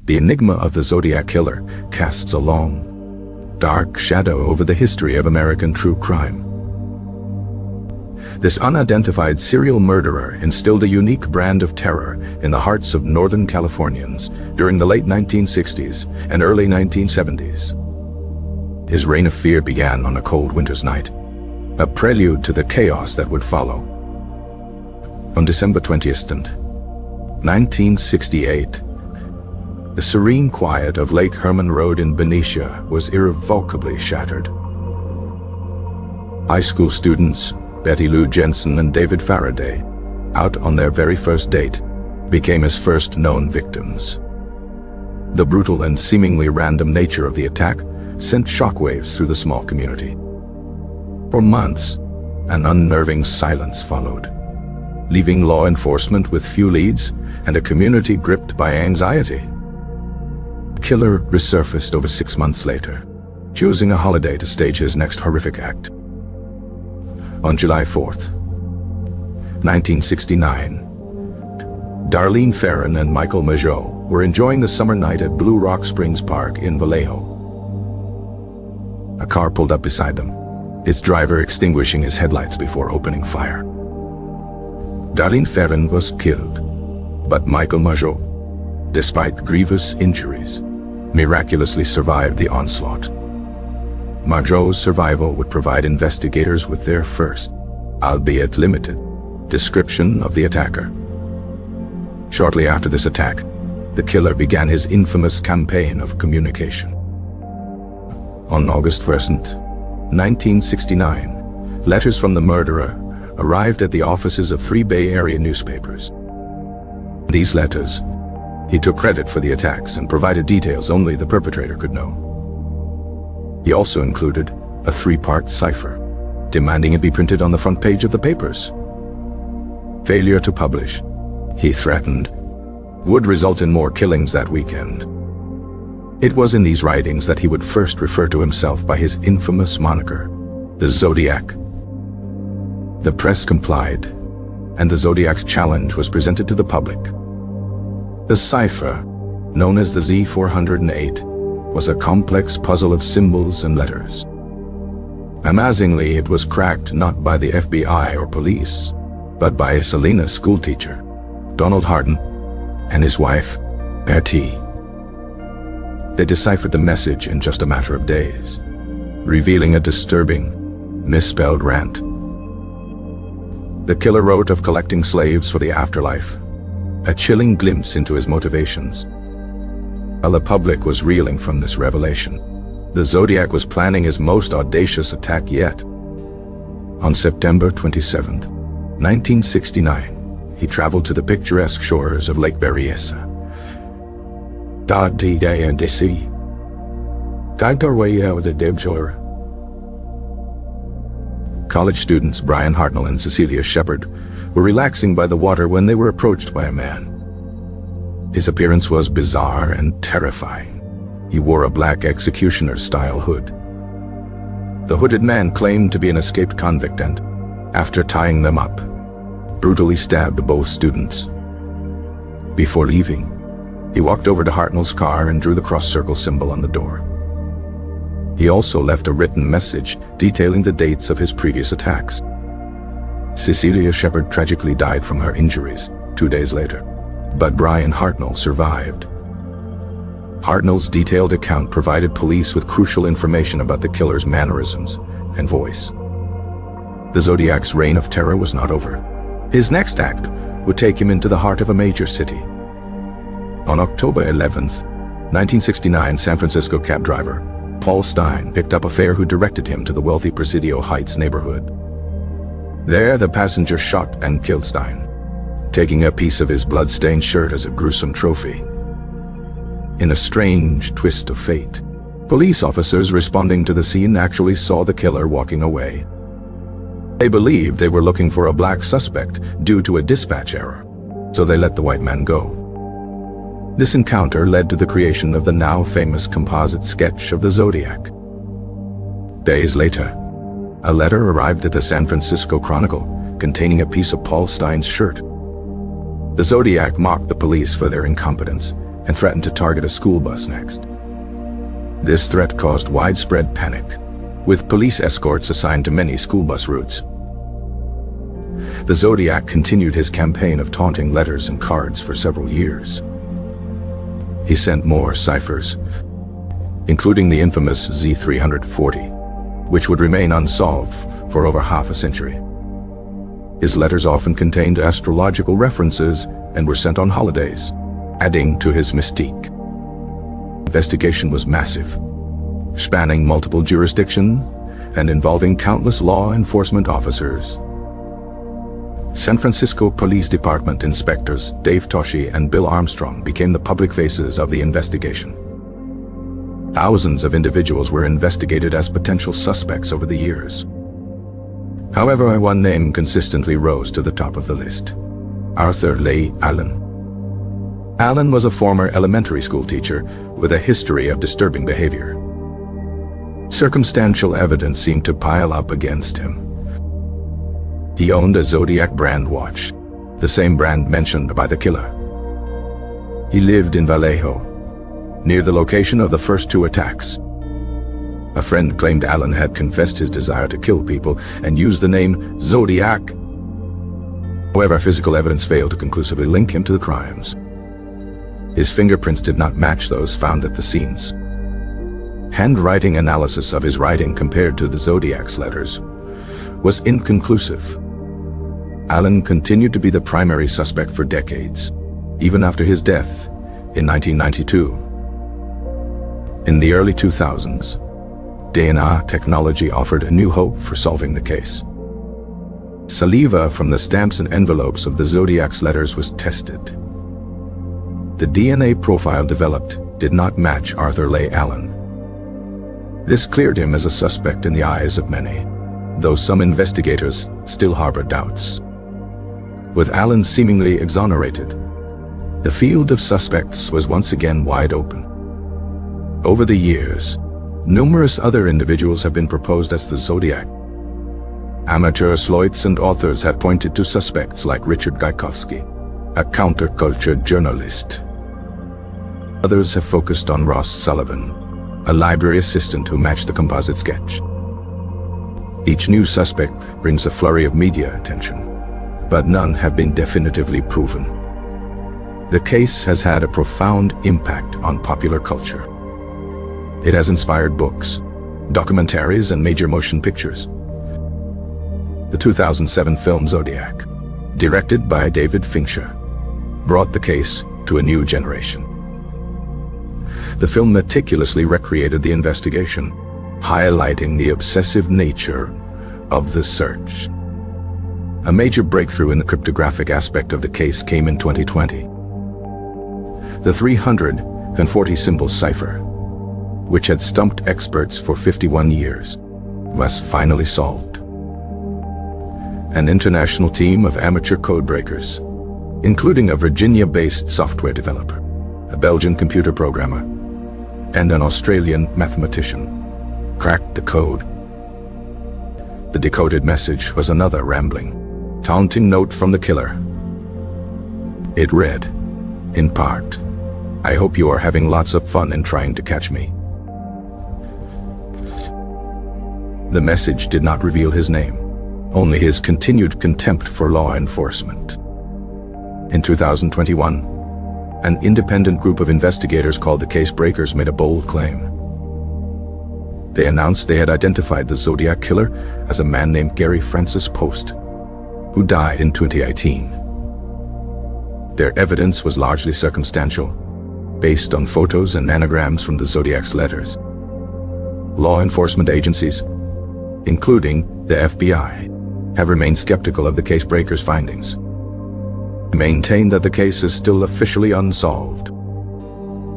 The enigma of the Zodiac Killer casts a long, dark shadow over the history of American true crime. This unidentified serial murderer instilled a unique brand of terror in the hearts of Northern Californians during the late 1960s and early 1970s. His reign of fear began on a cold winter's night, a prelude to the chaos that would follow. On December 20th, 1968, the serene quiet of Lake Herman Road in Benicia was irrevocably shattered. High school students Betty Lou Jensen and David Faraday, out on their very first date, became his first known victims. The brutal and seemingly random nature of the attack sent shockwaves through the small community. For months, an unnerving silence followed, leaving law enforcement with few leads and a community gripped by anxiety. The killer resurfaced over 6 months later, choosing a holiday to stage his next horrific act. On July 4th, 1969, Darlene Ferrin and Michael Mageau were enjoying the summer night at Blue Rock Springs Park in Vallejo. A car pulled up beside them, its driver extinguishing his headlights before opening fire. Darlene Ferrin was killed, but Michael Mageau, despite grievous injuries, miraculously survived the onslaught. Mageau's survival would provide investigators with their first, albeit limited, description of the attacker. Shortly after this attack, the killer began his infamous campaign of communication. On August 1st, 1969, letters from the murderer arrived at the offices of 3 Bay Area newspapers. In these letters, he took credit for the attacks and provided details only the perpetrator could know. He also included a 3-part cipher, demanding it be printed on the front page of the papers. Failure to publish, he threatened, would result in more killings that weekend. It was in these writings that he would first refer to himself by his infamous moniker, the Zodiac. The press complied, and the Zodiac's challenge was presented to the public. The cipher, known as the Z408, was a complex puzzle of symbols and letters. Amazingly, it was cracked not by the FBI or police, but by a Salina schoolteacher, Donald Hardin, and his wife, Bertie. They deciphered the message in just a matter of days, revealing a disturbing, misspelled rant. The killer wrote of collecting slaves for the afterlife, a chilling glimpse into his motivations. While the public was reeling from this revelation, the Zodiac was planning his most audacious attack yet. On September 27, 1969, he traveled to the picturesque shores of Lake Berryessa. College students Brian Hartnell and Cecilia Shepard were relaxing by the water when they were approached by a man. His appearance was bizarre and terrifying. He wore a black executioner-style hood. The hooded man claimed to be an escaped convict and, after tying them up, brutally stabbed both students. Before leaving, he walked over to Hartnell's car and drew the cross-circle symbol on the door. He also left a written message detailing the dates of his previous attacks. Cecilia Shepard tragically died from her injuries 2 days later, but Brian Hartnell survived. Hartnell's detailed account provided police with crucial information about the killer's mannerisms and voice. The Zodiac's reign of terror was not over. His next act would take him into the heart of a major city. On October 11th, 1969, San Francisco cab driver Paul Stein picked up a fare who directed him to the wealthy Presidio Heights neighborhood. There, the passenger shot and killed Stein, taking a piece of his blood-stained shirt as a gruesome trophy. In a strange twist of fate, police officers responding to the scene actually saw the killer walking away. They believed they were looking for a black suspect due to a dispatch error, so they let the white man go. This encounter led to the creation of the now famous composite sketch of the Zodiac. Days later, a letter arrived at the San Francisco Chronicle containing a piece of Paul Stein's shirt. The Zodiac mocked the police for their incompetence and threatened to target a school bus next. This threat caused widespread panic, with police escorts assigned to many school bus routes. The Zodiac continued his campaign of taunting letters and cards for several years. He sent more ciphers, including the infamous Z340, which would remain unsolved for over half a century. His letters often contained astrological references and were sent on holidays, adding to his mystique. The investigation was massive, spanning multiple jurisdictions and involving countless law enforcement officers. San Francisco Police Department inspectors Dave Toschi and Bill Armstrong became the public faces of the investigation. Thousands of individuals were investigated as potential suspects over the years. However, one name consistently rose to the top of the list: Arthur Leigh Allen. Allen was a former elementary school teacher with a history of disturbing behavior. Circumstantial evidence seemed to pile up against him. He owned a Zodiac brand watch, the same brand mentioned by the killer. He lived in Vallejo, near the location of the first two attacks. A friend claimed Allen had confessed his desire to kill people and used the name Zodiac. However, physical evidence failed to conclusively link him to the crimes. His fingerprints did not match those found at the scenes. Handwriting analysis of his writing compared to the Zodiac's letters was inconclusive. Allen continued to be the primary suspect for decades, even after his death in 1992. In the early 2000s, DNA technology offered a new hope for solving the case. Saliva from the stamps and envelopes of the Zodiac's letters was tested. The DNA profile developed did not match Arthur Leigh Allen. This cleared him as a suspect in the eyes of many, though some investigators still harbor doubts. With Allen seemingly exonerated, the field of suspects was once again wide open. Over the years, numerous other individuals have been proposed as the Zodiac. Amateur sleuths and authors have pointed to suspects like Richard Gajkowski, a counterculture journalist. Others have focused on Ross Sullivan, a library assistant who matched the composite sketch. Each new suspect brings a flurry of media attention, but none have been definitively proven. The case has had a profound impact on popular culture. It has inspired books, documentaries, and major motion pictures. The 2007 film Zodiac, directed by David Fincher, brought the case to a new generation. The film meticulously recreated the investigation, highlighting the obsessive nature of the search. A major breakthrough in the cryptographic aspect of the case came in 2020. The 340-symbol cipher, which had stumped experts for 51 years, was finally solved. An international team of amateur codebreakers, including a Virginia-based software developer, a Belgian computer programmer, and an Australian mathematician, cracked the code. The decoded message was another rambling, taunting note from the killer. It read, in part, "I hope you are having lots of fun in trying to catch me." The message did not reveal his name, only his continued contempt for law enforcement. In 2021, an independent group of investigators called the Case Breakers made a bold claim. They announced they had identified the Zodiac Killer as a man named Gary Francis Post, who died in 2018. Their evidence was largely circumstantial, based on photos and anagrams from the Zodiac's letters. Law enforcement agencies, including the FBI, have remained skeptical of the Case Breakers' findings. They maintain that the case is still officially unsolved.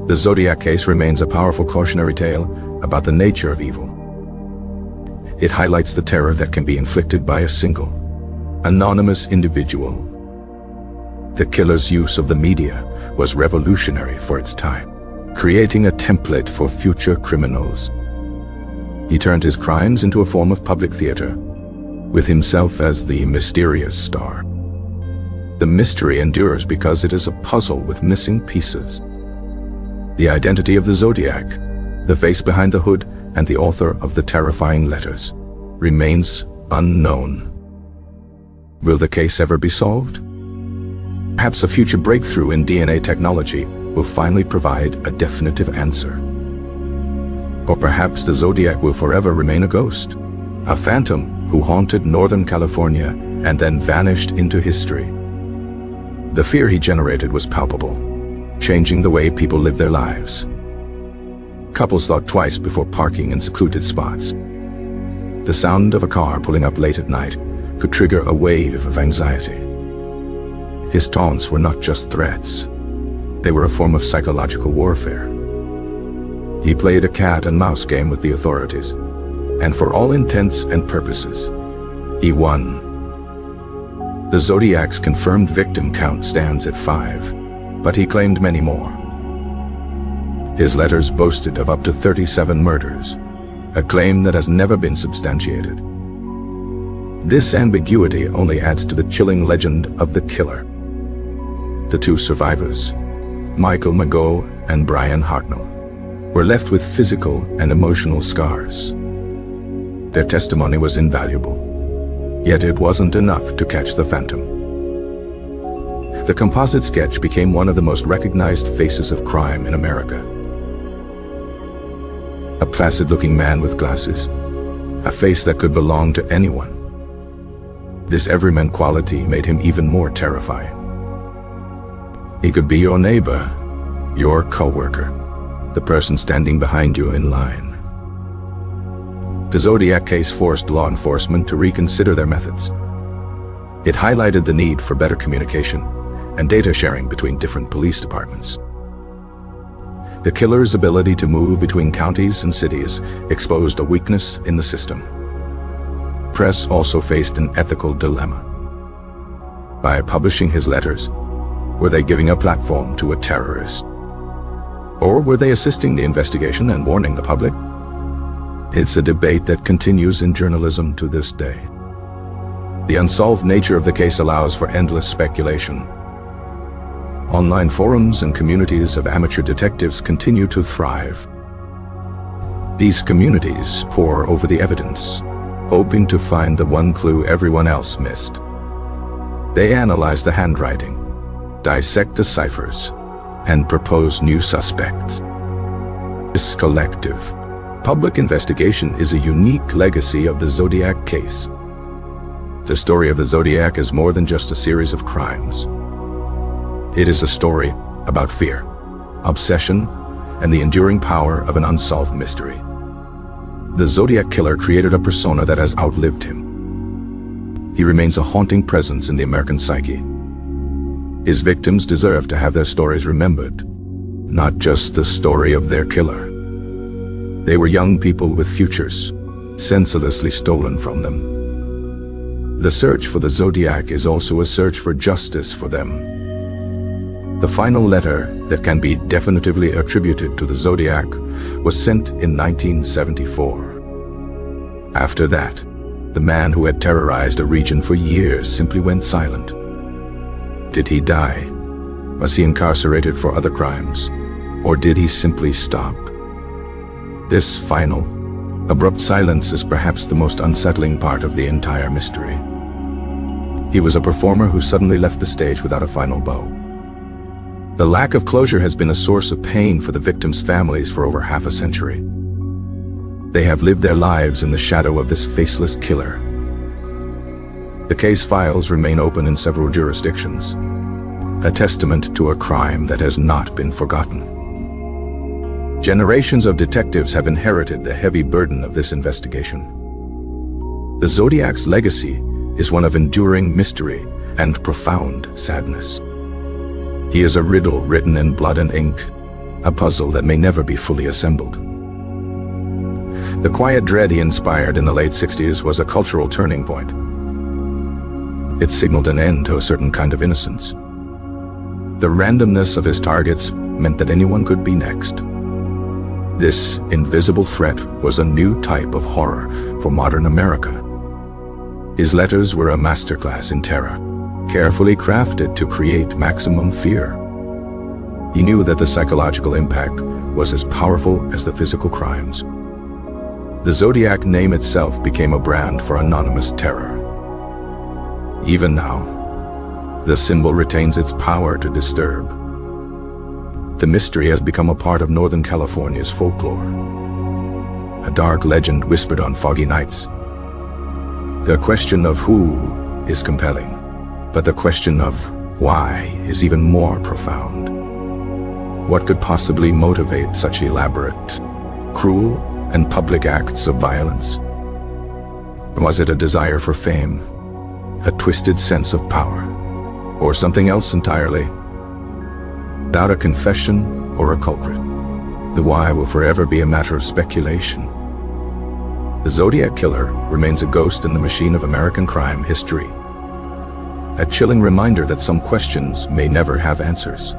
The Zodiac case remains a powerful cautionary tale about the nature of evil. It highlights the terror that can be inflicted by a single, anonymous individual. The killer's use of the media was revolutionary for its time, creating a template for future criminals. He turned his crimes into a form of public theater, with himself as the mysterious star. The mystery endures because it is a puzzle with missing pieces. The identity of the Zodiac, the face behind the hood, and the author of the terrifying letters remains unknown. Will the case ever be solved? Perhaps a future breakthrough in DNA technology will finally provide a definitive answer. Or perhaps the Zodiac will forever remain a ghost, a phantom who haunted Northern California and then vanished into history. The fear he generated was palpable, changing the way people live their lives. Couples thought twice before parking in secluded spots. The sound of a car pulling up late at night could trigger a wave of anxiety. His taunts were not just threats. They were a form of psychological warfare. He played a cat and mouse game with the authorities, and for all intents and purposes, he won. The Zodiac's confirmed victim count stands at 5, but he claimed many more. His letters boasted of up to 37 murders, a claim that has never been substantiated. This ambiguity only adds to the chilling legend of the killer. The two survivors, Michael Mageau and Brian Hartnell, were left with physical and emotional scars. Their testimony was invaluable, yet it wasn't enough to catch the phantom. The composite sketch became one of the most recognized faces of crime in America. A placid-looking man with glasses, a face that could belong to anyone. This everyman quality made him even more terrifying. He could be your neighbor, your co-worker, the person standing behind you in line. The Zodiac case forced law enforcement to reconsider their methods. It highlighted the need for better communication and data sharing between different police departments. The killer's ability to move between counties and cities exposed a weakness in the system. Press also faced an ethical dilemma. By publishing his letters, were they giving a platform to a terrorist? Or were they assisting the investigation and warning the public? It's a debate that continues in journalism to this day. The unsolved nature of the case allows for endless speculation. Online forums and communities of amateur detectives continue to thrive. These communities pore over the evidence, hoping to find the one clue everyone else missed. They analyze the handwriting, dissect the ciphers, and propose new suspects. This collective, public investigation is a unique legacy of the Zodiac case. The story of the Zodiac is more than just a series of crimes. It is a story about fear, obsession, and the enduring power of an unsolved mystery. The Zodiac Killer created a persona that has outlived him. He remains a haunting presence in the American psyche. His victims deserve to have their stories remembered, not just the story of their killer. They were young people with futures, senselessly stolen from them. The search for the Zodiac is also a search for justice for them. The final letter that can be definitively attributed to the Zodiac was sent in 1974. After that, the man who had terrorized a region for years simply went silent. Did he die? Was he incarcerated for other crimes? Or did he simply stop? This final, abrupt silence is perhaps the most unsettling part of the entire mystery. He was a performer who suddenly left the stage without a final bow. The lack of closure has been a source of pain for the victims' families for over half a century. They have lived their lives in the shadow of this faceless killer. The case files remain open in several jurisdictions, a testament to a crime that has not been forgotten. Generations of detectives have inherited the heavy burden of this investigation. The Zodiac's legacy is one of enduring mystery and profound sadness. He is a riddle written in blood and ink, a puzzle that may never be fully assembled. The quiet dread he inspired in the late 60s was a cultural turning point. It signaled an end to a certain kind of innocence. The randomness of his targets meant that anyone could be next. This invisible threat was a new type of horror for modern America. His letters were a masterclass in terror, carefully crafted to create maximum fear. He knew that the psychological impact was as powerful as the physical crimes. The Zodiac name itself became a brand for anonymous terror. Even now, the symbol retains its power to disturb. The mystery has become a part of Northern California's folklore, a dark legend whispered on foggy nights. The question of who is compelling, but the question of why is even more profound. What could possibly motivate such elaborate, cruel, and public acts of violence? Was it a desire for fame, a twisted sense of power, or something else entirely? Without a confession or a culprit, the why will forever be a matter of speculation. The Zodiac Killer remains a ghost in the machine of American crime history, a chilling reminder that some questions may never have answers.